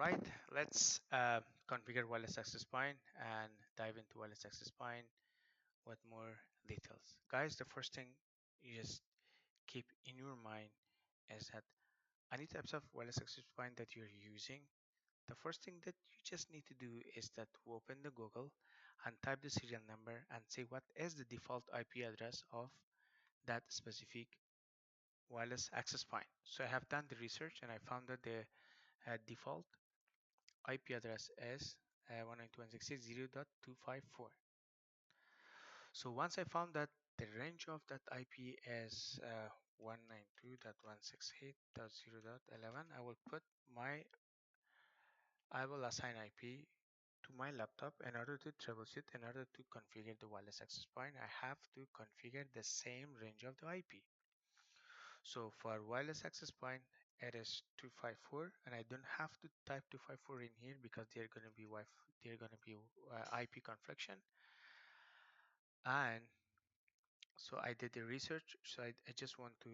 right, let's configure wireless access point and dive into wireless access point with more details. Guys, the first thing you just keep in your mind is that any types of wireless access point that you're using, the first thing that you just need to do is that open the Google and type the serial number and say what is the default IP address of that specific wireless access point. So I have done the research and I found that the default IP address is 192.168.0.254. So once I found that the range of that IP is 192.168.0.11, I will assign IP to my laptop in order to troubleshoot, in order to configure the wireless access point. I have to configure the same range of the IP. So for wireless access point, it is 254, and I don't have to type 254 in here because they're going to be IP confliction. And so I did the research. So I just want to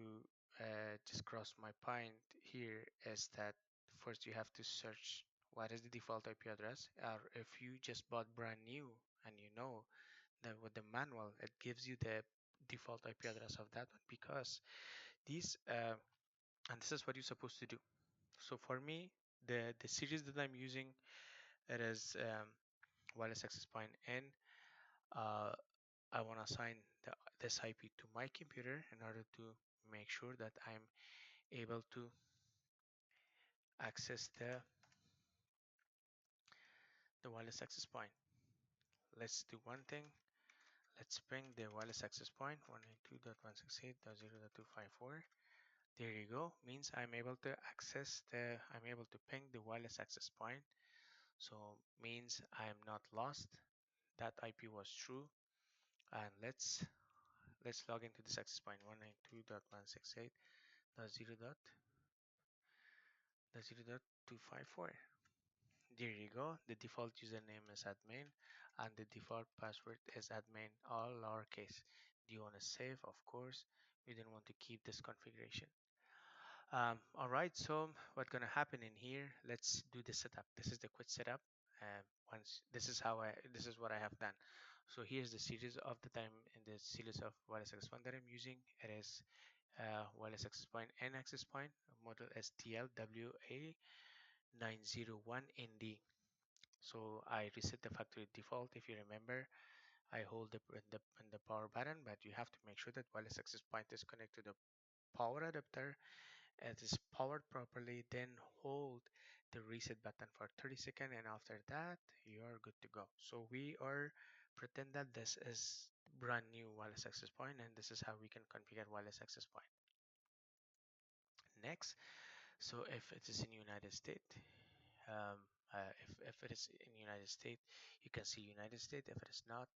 just cross my point here is that first you have to search what is the default IP address, or if you just bought brand new and you know that with the manual it gives you the default IP address of that one because these and this is what you're supposed to do. So for me, the series that I'm using, it is wireless access point N. Uh, I want to assign this IP to my computer in order to make sure that I'm able to access the wireless access point. Let's do one thing. Let's ping the wireless access point 192.168.0.254. There you go. Means I'm able to I'm able to ping the wireless access point. So means I am not lost. That IP was true. And let's log into this access point 192.168.0.254. There you go. The default username is admin and the default password is admin, all lowercase. Do you want to save? Of course. We don't want to keep this configuration. All right, so what's gonna happen in here? Let's do the setup. This is the quick setup. Once this is what I have done. So here's the series of the time in the series of wireless access point that I'm using. It is wireless access point N access point model STLWA901ND. So I reset the factory default. If you remember, I hold the power button, but you have to make sure that wireless access point is connected to the power adapter. It is powered properly, then hold the reset button for 30 seconds, and after that you are good to go. So we are pretend that this is brand new wireless access point, and this is how we can configure wireless access point. Next, so if it is in United States, um, if it is in United States, you can see United States. If it is not,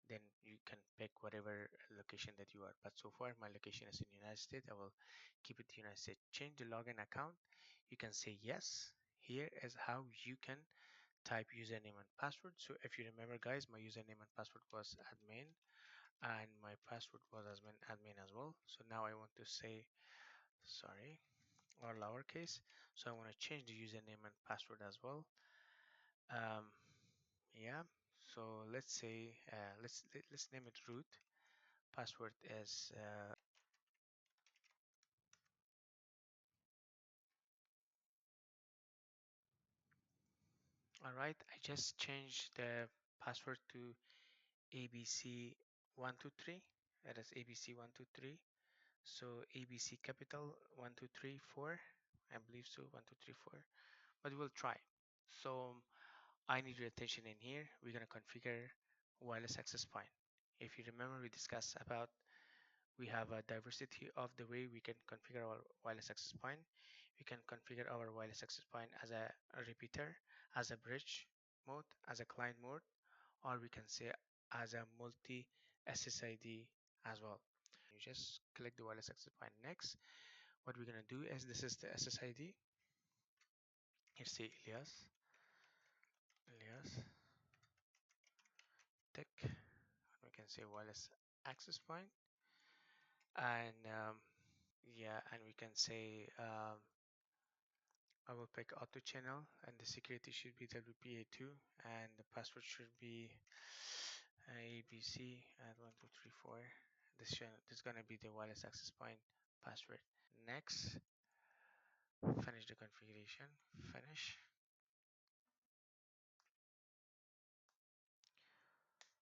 then you can pick whatever location that you are. But so far my location is in United States. I will keep it to United States. Change the login account. You can say yes. Here is how you can type username and password. So if you remember, guys, my username and password was admin and my password was admin as well. So now I want to say sorry, or lowercase. So I want to change the username and password as well. um, yeah, so let's say let's name it root. Password is all right. I just changed the password to ABC123. That is ABC123. So ABC capital 1234, I believe so, 1234, but we'll try. So I need your attention in here. We're going to configure wireless access point. If you remember, we discussed about we have a diversity of the way we can configure our wireless access point. We can configure our wireless access point as a repeater, as a bridge mode, as a client mode, or we can say as a multi SSID as well. You just click the wireless access point. Next, what we're gonna do is this is the SSID. Here say Elias Tech. We can say wireless access point, and yeah, and we can say I will pick auto channel, and the security should be WPA2, and the password should be ABC at 1234. This is gonna be the wireless access point password. Next, finish the configuration. Finish.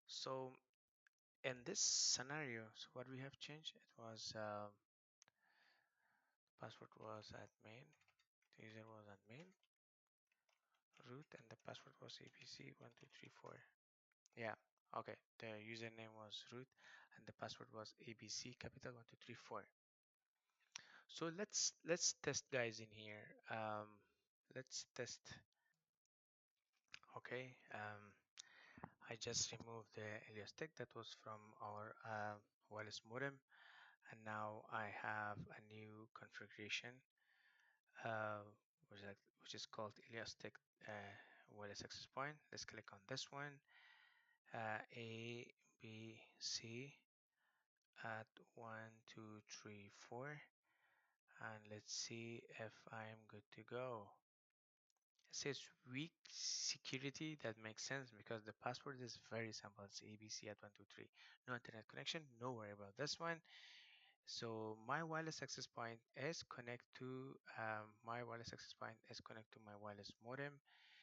So in this scenario, so what we have changed, it was password was admin, the user was admin, root, and the password was ABC1234. Yeah, okay. The username was root, and the password was ABC capital 1234. So let's test, guys, in here. Let's test. Okay. I just removed the alias tag that was from our wireless modem, and now I have a new configuration, uh, which is called Eliastic wireless access point. Let's click on this one. A, B, C at 1234, and let's see if I'm good to go. It says weak security. That makes sense because the password is very simple. It's ABC at 123. No internet connection. No worry about this one. So my wireless access point is connect to my wireless access point is connect to my wireless modem.